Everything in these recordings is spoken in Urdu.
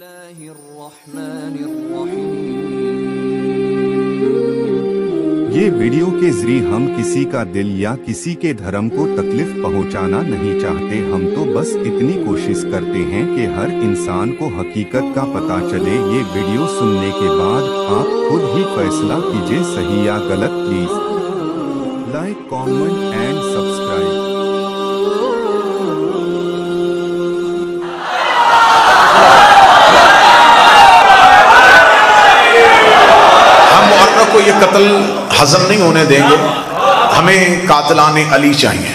اللہ الرحمن الرحیم۔ یہ ویڈیو کے ذریعے ہم کسی کا دل یا کسی کے دھرم کو تکلیف پہنچانا نہیں چاہتے، ہم تو بس اتنی کوشش کرتے ہیں کہ ہر انسان کو حقیقت کا پتہ چلے۔ یہ ویڈیو سننے کے بعد آپ خود ہی فیصلہ کیجئے صحیح یا غلط۔ Please like, comment and subscribe. کو یہ قتل ہضم نہیں ہونے دیں گے، ہمیں قاتلان علی چاہیے۔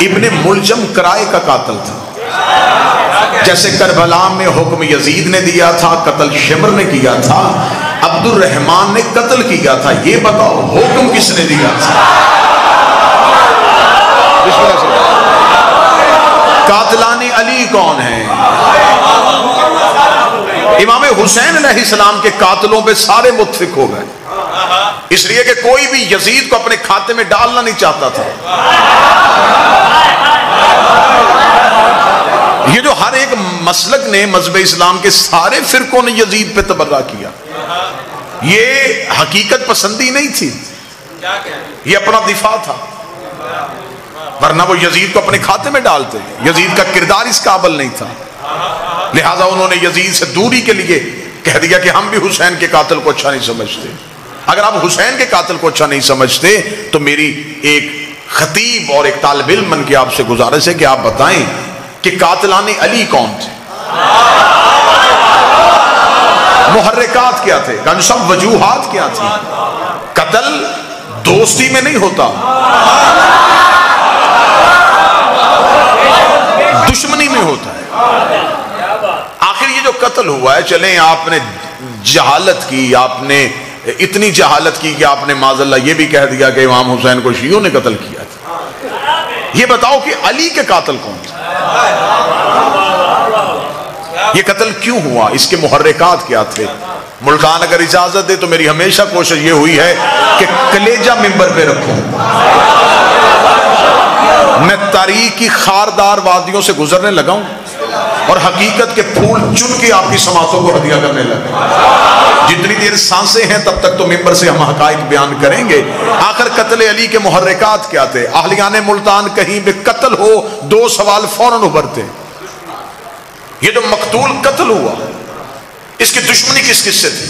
ابن ملجم کرائے کا قاتل تھا، جیسے کربلا میں حکم یزید نے دیا تھا، قتل شمر نے کیا تھا، عبد الرحمن نے قتل کیا تھا۔ یہ بتاؤ حکم کس نے دیا تھا؟ قاتلان علی کون ہیں؟ امام حسین علیہ السلام کے قاتلوں پہ سارے متفق ہو گئے، اس لیے کہ کوئی بھی یزید کو اپنے کھاتے میں ڈالنا نہیں چاہتا تھا۔ یہ جو ہر ایک مسلک نے مذہب اسلام کے سارے فرقوں نے یزید پہ تبرہ کیا، یہ حقیقت پسندی نہیں تھی، یہ اپنا دفاع تھا، ورنہ وہ یزید کو اپنے کھاتے میں ڈالتے۔ یزید کا کردار اس قابل نہیں تھا، لہٰذا انہوں نے یزید سے دوری کے لیے کہہ دیا کہ ہم بھی حسین کے قاتل کو اچھا نہیں سمجھتے۔ اگر آپ حسین کے قاتل کو اچھا نہیں سمجھتے تو میری ایک خطیب اور ایک طالب علم بن کے آپ سے گزارش ہے کہ آپ بتائیں کہ قاتلان علی کون تھے، محرکات کیا تھے، سب وجوہات کیا تھی۔ قتل دوستی میں نہیں ہوتا، دشمنی میں ہوتا ہے۔ آخر یہ جو قتل ہوا ہے، چلیں آپ نے جہالت کی، آپ نے اتنی جہالت کی کہ آپ نے معاذ اللہ یہ بھی کہہ دیا کہ امام حسین کو شیعوں نے قتل کیا تھا۔ یہ بتاؤ کہ علی کے قاتل کون تھے؟ یہ قتل کیوں ہوا؟ اس کے محرکات کیا تھے؟ ملکان اگر اجازت دے تو میری ہمیشہ کوشش یہ ہوئی ہے کہ کلیجہ ممبر پہ رکھوں، میں تاریخ کی خاردار وادیوں سے گزرنے لگا ہوں اور حقیقت کے پھول چن کے آپ کی سماعتوں کو ہدیہ کرنے لگا۔ جتنی دیر سانسیں ہیں تب تک تو ممبر سے ہم حقائق بیان کریں گے۔ آخر قتل علی کے محرکات کیا تھے؟ اہلیان ملتان کہیں بھی قتل ہو دو سوال فوراً ابھرتے ہیں۔ یہ جو مقتول قتل ہوا، اس کی دشمنی کس کس سے تھی؟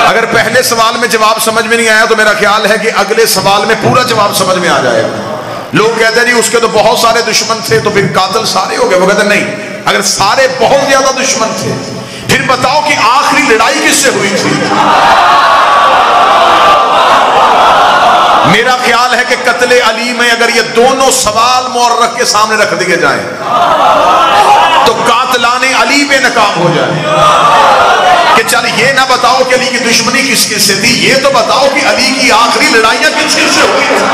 اگر پہلے سوال میں جواب سمجھ میں نہیں آیا تو میرا خیال ہے کہ اگلے سوال میں پورا جواب سمجھ میں آ جائے گا۔ لوگ کہتے ہیں جی اس کے تو بہت سارے دشمن تھے تو پھر قاتل سارے ہو گئے۔ وہ کہتے ہیں نہیں، اگر سارے بہت زیادہ دشمن تھے پھر بتاؤ کہ آخری لڑائی کس سے ہوئی تھی؟ میرا خیال ہے کہ قتل علی میں اگر یہ دونوں سوال مورخ کے سامنے رکھ دیے جائیں تو قاتلان علی بے نقاب ہو جائے کہ چل یہ نہ بتاؤ کہ علی کی دشمنی کس کس سے تھی، یہ تو بتاؤ کہ علی کی آخری لڑائیاں کس کس سے ہوئی تھی۔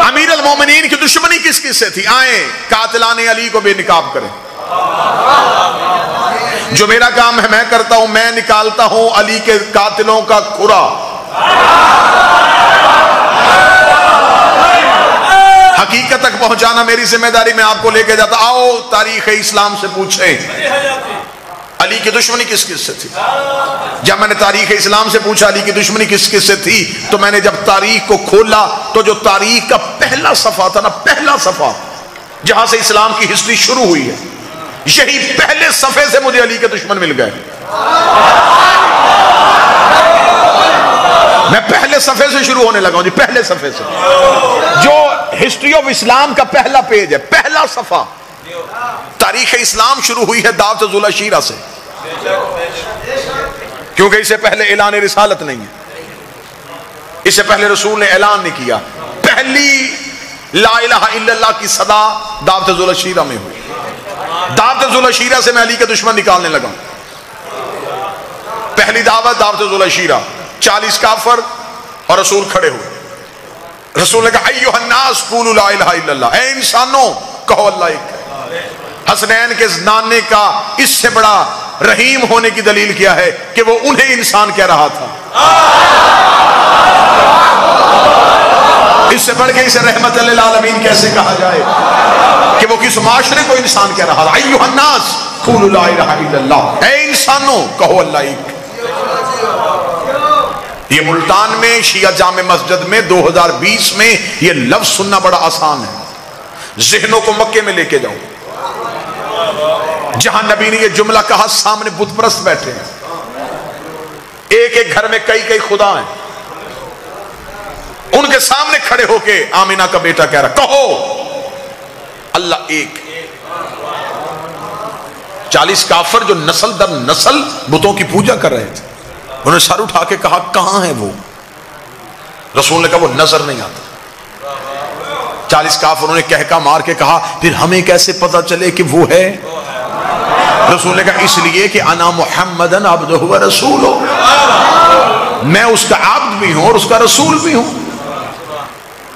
امیر المومنین کی دشمنی کس کس سے تھی؟ آئیں قاتلان علی کو بے نقاب کریں۔ جو میرا کام ہے میں کرتا ہوں، میں نکالتا ہوں علی کے قاتلوں کا کھرا۔ حقیقت تک پہنچانا میری ذمہ داری، میں آپ کو لے کے جاتا۔ آؤ تاریخ اسلام سے پوچھیں علی کی دشمنی کس کس سے تھی۔ جب میں نے تاریخ اسلام سے پوچھا علی کی دشمنی کس کس سے تھی تو میں نے جب تاریخ کو کھولا تو جو تاریخ کا پہلا صفحہ تھا نا، پہلا صفحہ جہاں سے اسلام کی ہسٹری شروع ہوئی ہے، یہی پہلے صفحے سے مجھے علی کے دشمن مل گئے۔ میں پہلے صفحے سے شروع ہونے لگا ہوں جی، پہلے صفحے سے، جو ہسٹری آف اسلام کا پہلا پیج ہے، پہلا صفحہ۔ تاریخ اسلام شروع ہوئی ہے دعوت ذوالعشیرہ سے، کیونکہ اس سے پہلے اعلان رسالت نہیں ہے، اس سے پہلے رسول نے اعلان نہیں کیا۔ پہلی لا الہ الا اللہ کی صدا دعوت ذوالعشیرہ میں ہوئی۔ دعوت ذوالعشیرہ سے میں علی کے دشمن نکالنے لگا۔ پہلی دعوت دعوت ذوالعشیرہ، 40 کافر اور رسول کھڑے ہوئے۔ رسول نے کہا ایھا الناس قولوا لا الہ الا اللہ، اے انسانوں کہو اللہ ایک ہے۔ حسنین کے نانے کا اس سے بڑا رحیم ہونے کی دلیل کیا ہے کہ وہ انہیں انسان کہہ رہا تھا۔ سے بڑھ کے اسے رحمت للعالمین کیسے کہا جائے کہ وہ کس معاشرے کو انسان کہہ رہا ہے. ایھا الناس قولوا لا الہ الا اللہ، اے انسانوں کہو اللہ ایک. یہ ملتان میں شیعہ جامع مسجد میں 2020 میں یہ لفظ سننا بڑا آسان ہے. ذہنوں کو مکے میں لے کے جاؤں جہاں نبی نے یہ جملہ کہا، سامنے بت پرست بیٹھے ہیں، ایک ایک گھر میں کئی کئی خدا ہیں، ان کے سامنے کھڑے ہو کے آمینہ کا بیٹا کہہ رہا کہو اللہ ایک. 40 کافر جو نسل در نسل بتوں کی پوجا کر رہے تھے، انہوں نے سر اٹھا کے کہا کہاں ہے وہ؟ رسول نے کہا وہ نظر نہیں آتا. 40 کافروں نے کہکا مار کے کہا پھر ہمیں کیسے پتا چلے کہ وہ ہے؟ رسول نے کہا اس لیے کہ انا محمدن عبدہ و رسولہ، میں اس کا عبد بھی ہوں اور اس کا رسول بھی ہوں.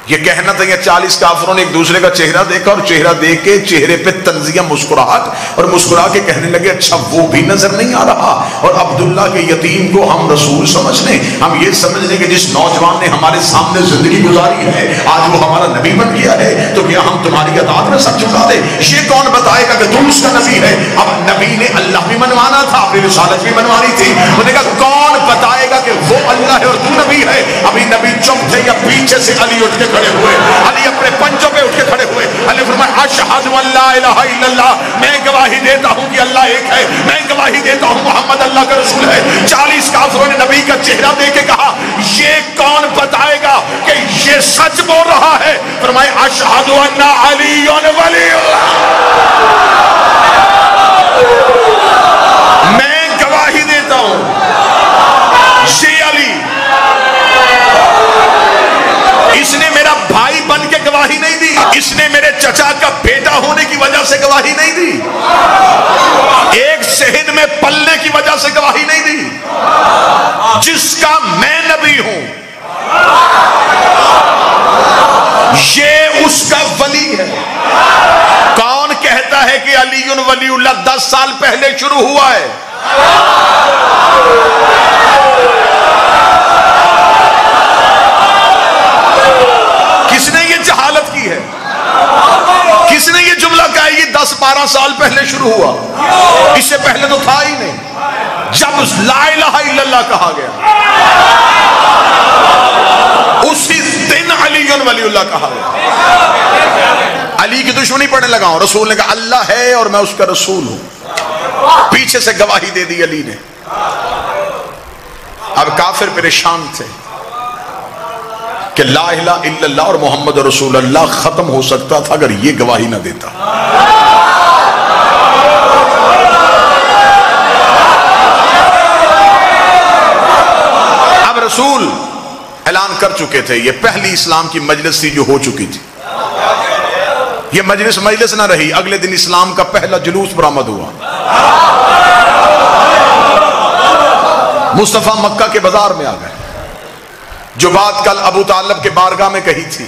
یہ کہنا تھا. یہ 40 کافروں نے ایک دوسرے کا چہرہ دیکھا اور چہرہ دیکھ کے چہرے پہ تنزیہ مسکراہٹ، اور مسکرا کے کہنے لگے اچھا وہ بھی نظر نہیں آ رہا، اور عبداللہ کے یتیم کو ہم رسول سمجھ لیں، ہم یہ سمجھ لیں کہ جس نوجوان نے ہمارے سامنے زندگی گزاری ہے آج وہ ہمارا نبی بن گیا ہے، تو کیا ہم تمہاری اطاعت میں سب جھکا دیں؟ یہ کون بتائے گا کہ تم اس کا نبی ہے؟ اب نبی نے اللہ بھی منوانا تھا، اپنی رسالت بھی منوانی تھی. انہوں نے کہا کون بتائے گا کہ وہ اللہ ہے اور تو نبی ہے؟ ابھی نبی چپ تھے یا پیچھے سے علی اٹھ کے کھڑے ہوئے. علی اپنے پنجوں پہ اٹھ کے کھڑے ہوئے. علی فرمایا اشہد ان لا الہ الا اللہ، میں گواہی دیتا ہوں کہ اللہ ایک ہے، میں گواہی دیتا ہوں محمد اللہ کا رسول ہے. 40 کافروں نے نبی کا چہرہ دیکھ کے کہا یہ کون بتائے گا کہ یہ سچ بول رہا ہے؟ فرمایا اشہد ان علی ولی اللہ، میں گواہی دیتا ہوں یہ علی. اس نے میرا بھائی بن کے گواہی نہیں دی، اس نے میرے چچا کا بیٹا ہونے کی وجہ سے گواہی نہیں دی، ایک صحن میں پلنے کی وجہ سے گواہی نہیں دی. جس کا میں نبی ہوں یہ اس کا ولی ہے. کون کہتا ہے کہ علی ولی اللہ 10 سال پہلے شروع ہوا ہے؟ کس نے یہ جہالت کی ہے؟ کس نے یہ جملہ کہا یہ 10-12 سال پہلے شروع ہوا؟ اس سے پہلے تو تھا ہی نہیں. جب لا الہ الا اللہ کہا گیا اسی دن علی ولی اللہ کہا گیا. علی کی دشمنی پڑھنے لگا ہوں. رسول نے کہا اللہ ہے اور میں اس کا رسول ہوں. پیچھے سے گواہی دے دی علی نے. اب کافر پریشان تھے کہ لا الہ الا اللہ اور محمد رسول اللہ ختم ہو سکتا تھا اگر یہ گواہی نہ دیتا. اب رسول اعلان کر چکے تھے. یہ پہلی اسلام کی مجلس تھی جو ہو چکی تھی. یہ مجلس نہ رہی. اگلے دن اسلام کا پہلا جلوس برآمد ہوا. مصطفیٰ مکہ کے بازار میں آ گئے. جو بات کل ابو طالب کے بارگاہ میں کہی تھی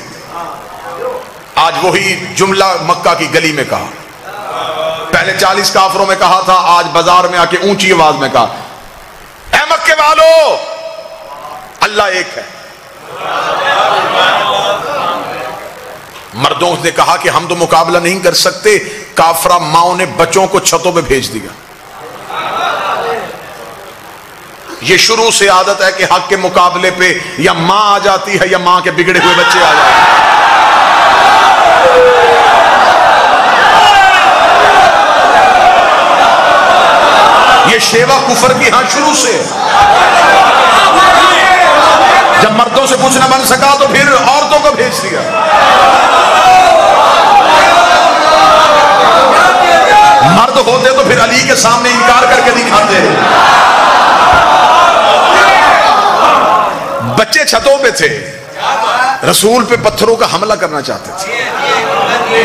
آج وہی جملہ مکہ کی گلی میں کہا. پہلے 40 کافروں میں کہا تھا، آج بازار میں آ کے اونچی آواز میں کہا اے مکے والو اللہ ایک ہے. مردوں نے کہا کہ ہم تو مقابلہ نہیں کر سکتے. کافرہ ماؤں نے بچوں کو چھتوں پہ بھیج دیا. یہ شروع سے عادت ہے کہ حق کے مقابلے پہ یا ماں آ جاتی ہے یا ماں کے بگڑے ہوئے بچے آ جاتے ہیں. یہ شیوا کفر کی ہاں شروع سے. جب مردوں سے کچھ نہ بن سکا تو پھر عورتوں کو بھیج دیا. مرد ہوتے تو پھر علی کے سامنے انکار کر کے دکھاتے. بچے چھتوں پہ تھے، رسول پہ پتھروں کا حملہ کرنا چاہتے تھے.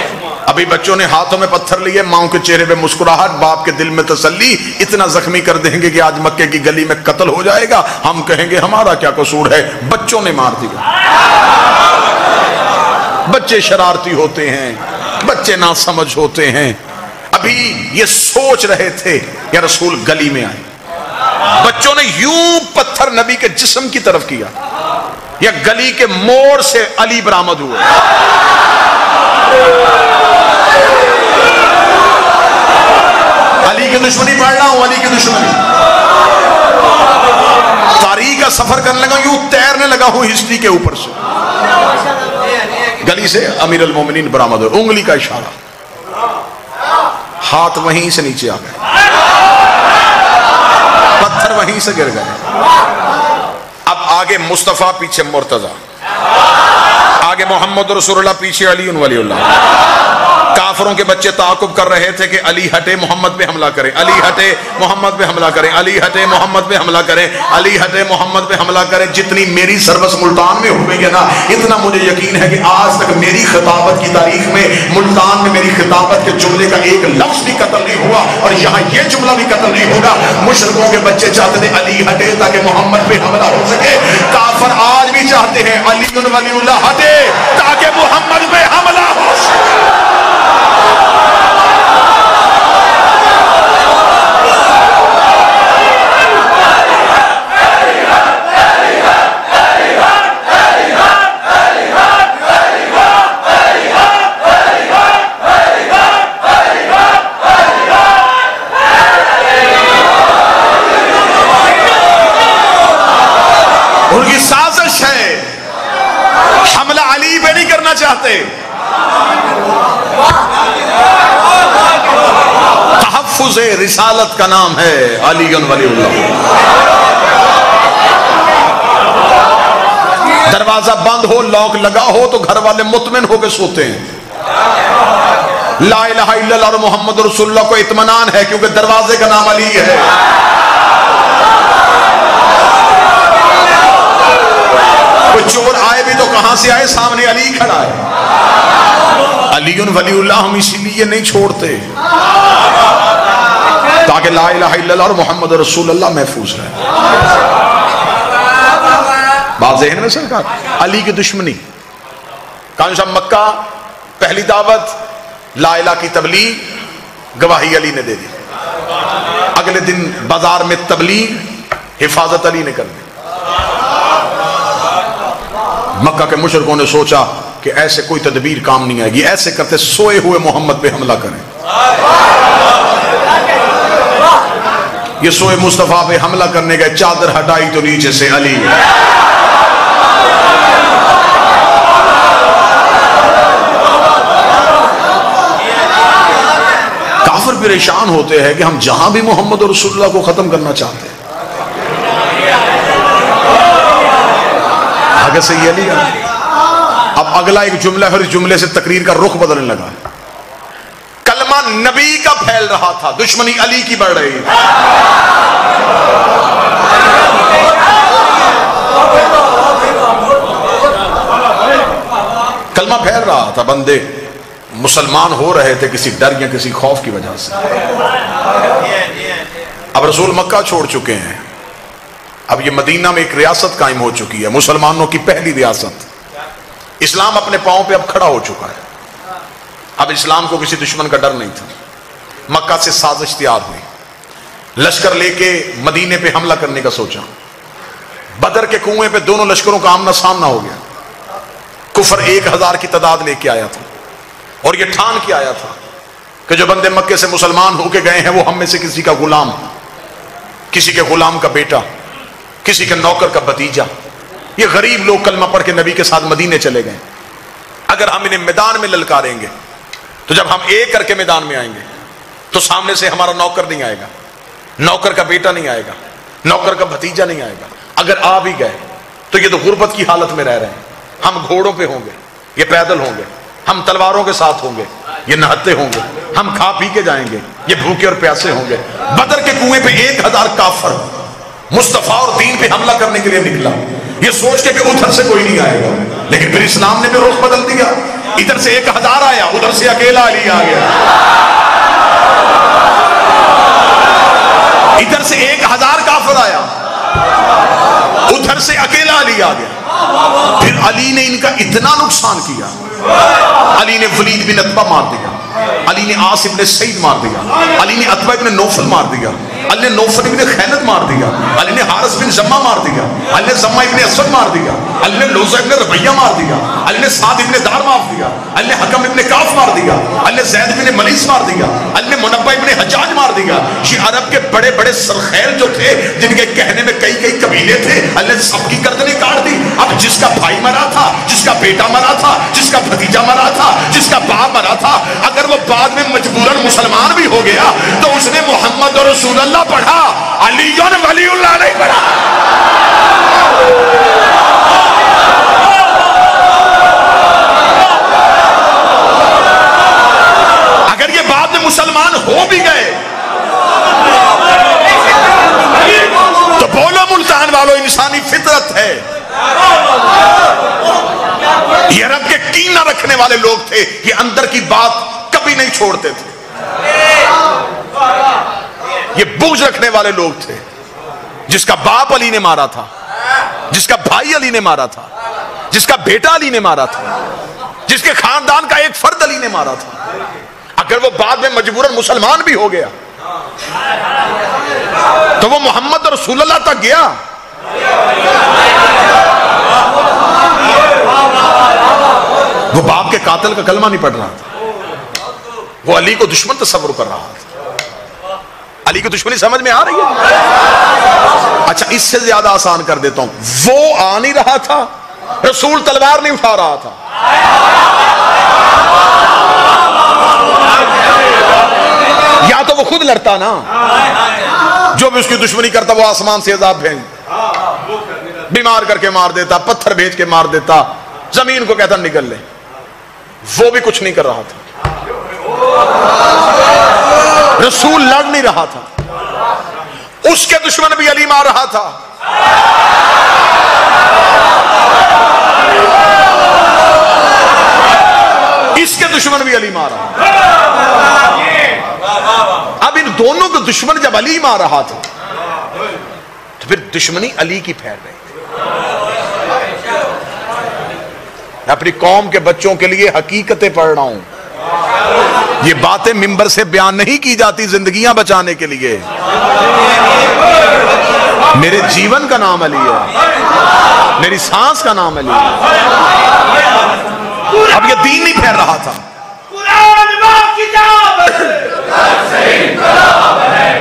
ابھی بچوں نے ہاتھوں میں پتھر لیے، ماں کے چہرے پہ مسکراہٹ، باپ کے دل میں تسلی. اتنا زخمی کر دیں گے کہ آج مکے کی گلی میں قتل ہو جائے گا. ہم کہیں گے ہمارا کیا قصور ہے، بچوں نے مار دیا. بچے شرارتی ہوتے ہیں، بچے ناسمجھ ہوتے ہیں. ابھی یہ سوچ رہے تھے کہ رسول گلی میں آئے. بچوں نے یوں پتھر نبی کے جسم کی طرف کیا. یا گلی کے موڑ سے علی برآمد ہوئے؟ علی کی دشمنی پڑھ رہا ہوں، علی کی دشمنی. تاریخ کا سفر کرنے لگا، یوں تیرنے لگا ہوں ہسٹری کے اوپر سے. گلی سے امیر المومنین برآمد ہوئے، انگلی کا اشارہ، ہاتھ وہیں سے نیچے آ گئے، پتھر وہیں سے گر گئے. اب آگے مصطفیٰ، پیچھے مرتضیٰ، آگے محمد رسول اللہ، پیچھے علی ولی اللہ. کافروں کے بچے تعاقب کر رہے تھے کہ علی ہٹے محمد پہ حملہ کریں، علی ہٹے محمد پہ حملہ کریں، علی ہٹے محمد پہ حملہ کریں، علی ہٹے محمد پہ حملہ کریں. جتنی میری سروس ملتان میں ہوئی ہے نا، اتنا مجھے یقین ہے کہ آج تک میری خطابت کی تاریخ میں ملتان میں میری خطابت کے جملے کا ایک لفظ بھی قتل نہیں ہوا، اور یہاں یہ جملہ بھی قتل نہیں ہوگا. مشرکوں کے بچے چاہتے تھے علی ہٹے تاکہ محمد پہ حملہ ہو سکے، کافر آج بھی چاہتے ہیں علی ولی اللہ ہٹے تاکہ محمد پہ حملہ ہو سکے. ان کی سازش ہے، حملہ علی پہ نہیں کرنا چاہتے. تحفظ رسالت کا نام ہے علی ولی اللہ. دروازہ بند ہو، لاک لگا ہو تو گھر والے مطمئن ہو کے سوتے ہیں. لا الہ الا اللہ اور محمد رسول اللہ کو اطمینان ہے کیونکہ دروازے کا نام علی ہے. کوئی چور آئے بھی تو کہاں سے آئے؟ سامنے علی کھڑا ہے. علی ولی اللہ ہم اسی لیے نہیں چھوڑتے تاکہ لا الہ الا اللہ اور محمد رسول اللہ محفوظ رہے. بات ذہن میں سرکار. علی کی دشمنی کانشا مکہ، پہلی دعوت لا الہ کی تبلیغ، گواہی علی نے دے دی. اگلے دن بازار میں تبلیغ، حفاظت علی نے کر دی. مکہ کے مشرکوں نے سوچا کہ ایسے کوئی تدبیر کام نہیں آئے گی، ایسے کرتے سوئے ہوئے محمد پہ حملہ کریں. یہ سوئے مصطفیٰ پہ حملہ کرنے گئے، چادر ہٹائی تو نیچے سے علی. کافر پریشان ہوتے ہیں کہ ہم جہاں بھی محمد رسول اللہ کو ختم کرنا چاہتے ہیں. آگے سے یہ علی. اب اگلا ایک جملہ ہے، اس جملے سے تقریر کا رخ بدلنے لگا. کلمہ نبی کا پھیل رہا تھا، دشمنی علی کی بڑھ رہی. کلمہ پھیل رہا تھا، بندے مسلمان ہو رہے تھے کسی ڈر یا کسی خوف کی وجہ سے. اب رسول مکہ چھوڑ چکے ہیں، اب یہ مدینہ میں ایک ریاست قائم ہو چکی ہے، مسلمانوں کی پہلی ریاست. اسلام اپنے پاؤں پہ اب کھڑا ہو چکا ہے. اب اسلام کو کسی دشمن کا ڈر نہیں تھا. مکہ سے سازش تیار ہوئی، لشکر لے کے مدینے پہ حملہ کرنے کا سوچا. بدر کے کنویں پہ دونوں لشکروں کا آمنا سامنا ہو گیا. کفر 1000 کی تعداد لے کے آیا تھا اور یہ ٹھان کے آیا تھا کہ جو بندے مکے سے مسلمان ہو کے گئے ہیں وہ ہم میں سے کسی کا غلام، کسی کے غلام کا بیٹا، کسی کے نوکر کا بھتیجا. یہ غریب لوگ کلمہ پڑھ کے نبی کے ساتھ مدینے چلے گئے. اگر ہم انہیں میدان میں للکاریں گے تو جب ہم ایک کر کے میدان میں آئیں گے تو سامنے سے ہمارا نوکر نہیں آئے گا، نوکر کا بیٹا نہیں آئے گا، نوکر کا بھتیجا نہیں آئے گا. اگر آ بھی گئے تو یہ تو غربت کی حالت میں رہ رہے ہیں. ہم گھوڑوں پہ ہوں گے، یہ پیدل ہوں گے. ہم تلواروں کے ساتھ ہوں گے، یہ نہتے ہوں گے. ہم کھا پی کے جائیں گے، یہ بھوکے اور پیاسے ہوں گے. بدر کے کنویں پہ 1000 کافر مصطفیٰ اور دین پہ حملہ کرنے کے لیے نکلا، یہ سوچ کے کہ ادھر سے کوئی نہیں آئے گا. لیکن پھر اسلام نے بھی رخ بدل دیا. ادھر سے 1000 آیا، ادھر سے اکیلا علی آ گیا. ادھر سے 1000 کافر آیا، ادھر سے اکیلا علی آ گیا. پھر علی نے ان کا اتنا نقصان کیا، علی نے ولید بن عتبہ مار دیا. علی نے عاص ابن سعید مار دیا، علی نے عتبہ ابن نوفل مار دیا، علی نے نوفل ابن خیلد مار دیا، علی نے حارث بن زمہ مار دیا، علی نے زمہ ابن اسود مار دیا، علی نے لوزہ ابن ربیہ مار دیا، علی نے سعد ابن دار مار دیا، علی نے حکم ابن کاف مار دیا، علی نے زید ابن ملیس مار دیا، علی نے منبہ ابن حجاج مار دیا۔ یہ عرب کے بڑے بڑے سرخیل جو تھے، جن کے کہنے میں کئی کئی قبیلے تھے، علی نے سب کی گردنیں کاٹ دی۔ اب جس کا بھائی مرا تھا، جس کا بیٹا مرا تھا، جس کا بھتیجا مرا تھا، جس کا باپ مرا تھا، اگر وہ بعد میں مجبوراً مسلمان بھی ہو گیا تو اس نے محمد رسول اللہ پڑھا، علی ولی اللہ نہیں پڑھا۔ اگر یہ بعد میں مسلمان ہو بھی گئے تو بولو ملتان والو، انسانی فطرت ہے۔ یہ رب کے کینہ رکھنے والے لوگ تھے، یہ اندر کی بات کبھی نہیں چھوڑتے تھے، یہ بغض رکھنے والے لوگ تھے۔ جس کا باپ علی نے مارا تھا، جس کا بھائی علی نے مارا تھا، جس کا بیٹا علی نے مارا تھا، جس کے خاندان کا ایک فرد علی نے مارا تھا، اگر وہ بعد میں مجبوراً مسلمان بھی ہو گیا تو وہ محمد رسول اللہ تک گیا۔ وہ باپ کے قاتل کا کلمہ نہیں پڑھ رہا تھا، وہ علی کو دشمن تصور کر رہا تھا۔ علی کی دشمنی سمجھ میں آ رہی ہے؟ اچھا، اس سے زیادہ آسان کر دیتا ہوں، وہ آ نہیں رہا تھا، رسول تلوار نہیں اٹھا رہا تھا، یا تو وہ خود لڑتا نا، جو بھی اس کی دشمنی کرتا وہ آسمان سے عذاب بھیج، بیمار کر کے مار دیتا، پتھر بھیج کے مار دیتا، زمین کو کہتا نکل لے۔ وہ بھی کچھ نہیں کر رہا تھا، رسول لڑ نہیں رہا تھا، اس کے دشمن بھی علی مار رہا تھا۔ اس کے دشمن بھی علی مار رہا تھا۔ اب ان دونوں کے دشمن جب علی مار رہا تھا تو پھر دشمنی علی کی پھیل رہی۔ اپنی قوم کے بچوں کے لیے حقیقتیں پڑھ رہا ہوں، یہ باتیں ممبر سے بیان نہیں کی جاتی زندگیاں بچانے کے لیے۔ میرے جیون کا نام علی ہے، میری سانس کا نام علی ہے۔ اب یہ دین نہیں پھیل رہا تھا، قرآن ماں کتاب ہے،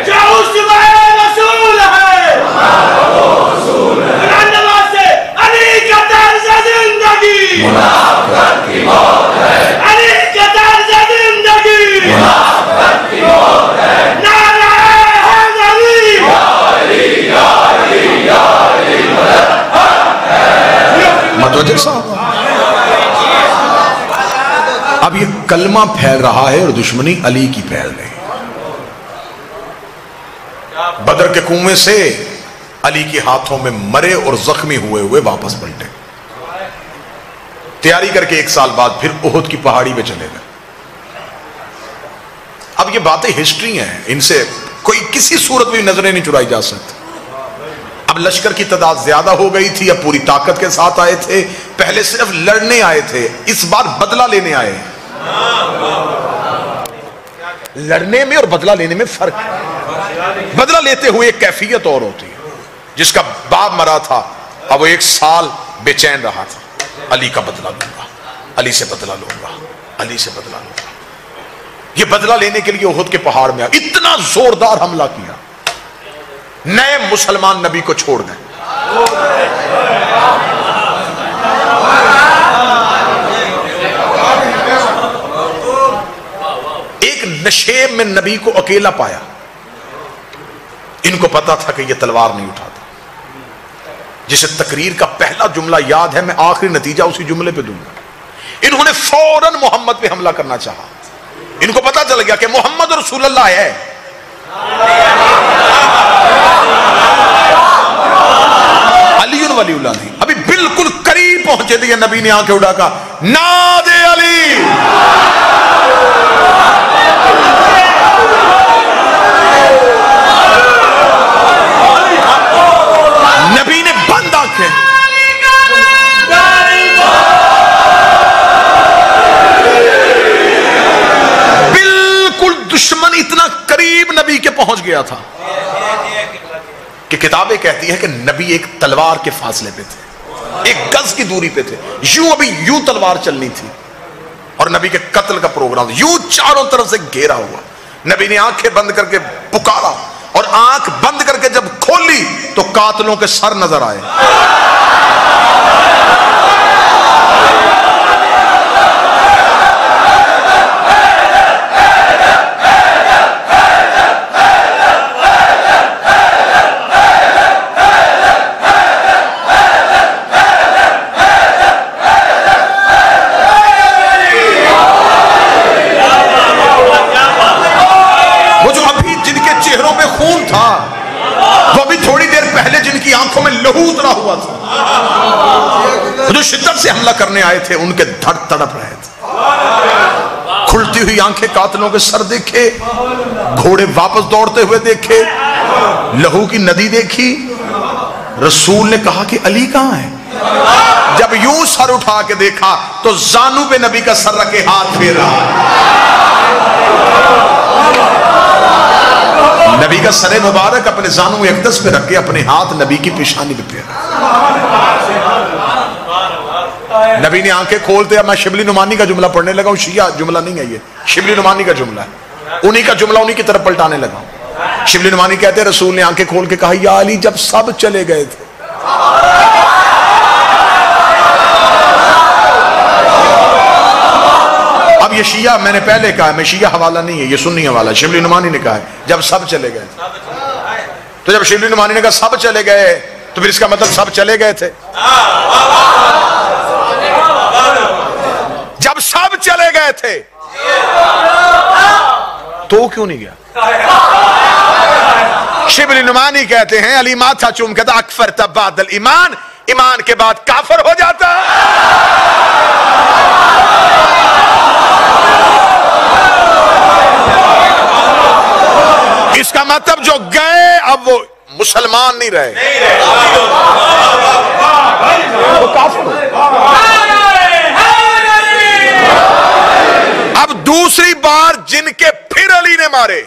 جو اس میں رسول ہے، قرآن نواز سے علی کا طرز زندگی، منافقت کی موت ہے، علی کا طرز زندگی، منافقت کی موت ہے، نعرہ حیدری، یا علی یا علی یا علی متوجہ صاحب؟ اب یہ کلمہ پھیل رہا ہے اور دشمنی علی کی پھیل رہی۔ بدر کے کنویں سے علی کے ہاتھوں میں مرے اور زخمی ہوئے ہوئے واپس پلٹے، تیاری کر کے 1 سال بعد پھر احد کی پہاڑی پہ چلے گئے۔ اب یہ باتیں ہسٹری ہیں، ان سے کوئی کسی صورت میں نظریں نہیں چرائی جا سکتی۔ اب لشکر کی تعداد زیادہ ہو گئی تھی، اب پوری طاقت کے ساتھ آئے تھے، پہلے صرف لڑنے آئے تھے، اس بار بدلہ لینے آئے۔ لڑنے میں اور بدلہ لینے میں فرق ہے۔ بدلہ لیتے ہوئے ایک کیفیت اور ہوتی ہے، جس کا باپ مرا تھا اب وہ 1 سال بے چین رہا تھا، علی کا بدلہ لوں گا، علی سے بدلہ لوں گا، علی سے بدلہ لوں گا۔ یہ بدلہ لینے کے لیے احد کے پہاڑ میں اتنا زوردار حملہ کیا، نئے مسلمان نبی کو چھوڑ دیں۔ ایک نشیب میں نبی کو اکیلا پایا، ان کو پتا تھا کہ یہ تلوار نہیں اٹھاتا۔ جسے تقریر کا پہلا جملہ یاد ہے، میں آخری نتیجہ اسی جملے پہ دوں گا۔ انہوں نے فوراً محمد پہ حملہ کرنا چاہا، ان کو پتا چل گیا کہ محمد رسول اللہ ہے۔ علی ولی اللہ نہیں، ابھی بالکل قریب پہنچے تھے، نبی نے آنکھیں اٹھا کہا نادے علی۔ نبی نے بند آنکھیں، گیا تھا کہ کتابیں کہتی ہے کہ نبی ایک تلوار کے فاصلے پہ تھے، ایک گز کی دوری پہ تھے، یوں تلوار چلنی تھی، اور نبی کے قتل کا پروگرام یوں چاروں طرف سے گھیرا ہوا. نبی نے آنکھیں بند کر کے پکارا، اور آنکھ بند کر کے جب کھولی تو قاتلوں کے سر نظر آئے. آنکھوں میں لہو اترا ہوا تھا، جو شدت سے حملہ کرنے آئے تھے ان کے دھڑ تڑپ رہے تھے. کھلتی ہوئی آنکھیں قاتلوں کے سر دیکھے، گھوڑے واپس دوڑتے ہوئے دیکھے، لہو کی ندی دیکھی. رسول نے کہا کہ علی کہاں ہے؟ جب یوں سر اٹھا کے دیکھا تو زانو پہ نبی کا سر رکھے ہاتھ پھیر رہا. نبی کا سر مبارک اپنے زانو اقدس پہ رکھ کے اپنے ہاتھ نبی کی پیشانی پہ پھیرا. نبی نے آنکھیں کھولتے، اب میں شبلی نعمانی کا جملہ پڑھنے لگا ہوں. شیعہ جملہ نہیں ہے یہ، شبلی نعمانی کا جملہ ہے. انہی کا جملہ انہی کی طرف پلٹانے لگا ہوں. شبلی نعمانی کہتے ہیں رسول نے آنکھیں کھول کے کہا یا علی جب سب چلے گئے تھے. اب یہ شیعہ میں نے پہلے کہا، میں شیعہ حوالہ نہیں ہے، یہ سنی حوالہ. شبلی نعمانی نے کہا ہے جب سب چلے گئے. تو جب شبلی نعمانی نے کہا سب چلے گئے تو پھر اس کا مطلب سب چلے گئے تھے. جب سب چلے گئے تھے تو کیوں نہیں گیا؟ شبلی نعمانی کہتے ہیں علی ماتھا چوم کہتا اکفر بعد الایمان، ایمان کے بعد کافر ہو جاتا. اس کا مطلب جو گئے اب وہ مسلمان نہیں رہے، وہ کافر ہو. اب دوسری بار جن کے پھر علی نے مارے،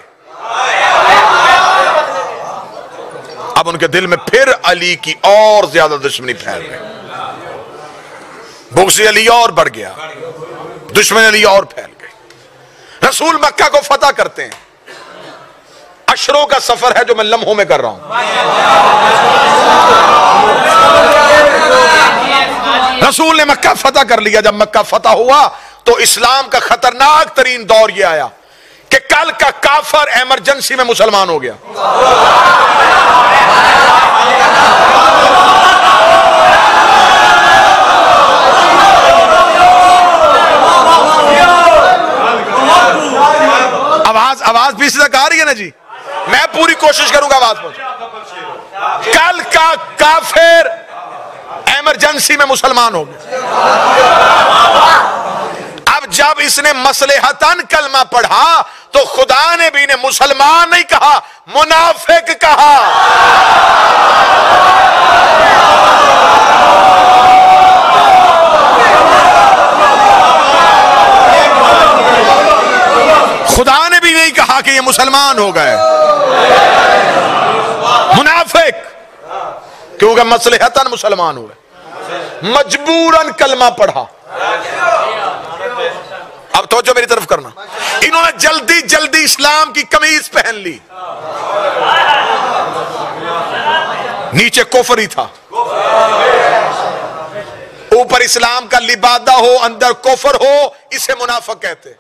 اب ان کے دل میں پھر علی کی اور زیادہ دشمنی پھیل گئی. بغض علی اور بڑھ گیا، دشمن علی اور پھیل گئی. رسول مکہ کو فتح کرتے ہیں. اشروں کا سفر ہے جو میں لمحوں میں کر رہا ہوں. رسول نے مکہ فتح کر لیا. جب مکہ فتح ہوا تو اسلام کا خطرناک ترین دور یہ آیا کہ کل کا کافر ایمرجنسی میں مسلمان ہو گیا. آواز بھی تک آ رہی ہے نا جی؟ میں پوری کوشش کروں گا آواز پہنچ. کل کا کافر ایمرجنسی میں مسلمان ہو گیا. اب جب اس نے مصلحتاً کلمہ پڑھا تو خدا نے بھی انہیں مسلمان نہیں کہا، منافق کہا. خدا نے بھی نہیں کہا کہ یہ مسلمان ہو گئے، منافق، کیونکہ مصلحتاً مسلمان ہوئے، مجبوراً کلمہ پڑھا. اب توجہ میری طرف کرنا. انہوں نے جلدی جلدی اسلام کی قمیض پہن لی. نیچے کفر ہی تھا، اوپر اسلام کا لبادہ ہو، اندر کفر ہو، اسے منافق کہتے.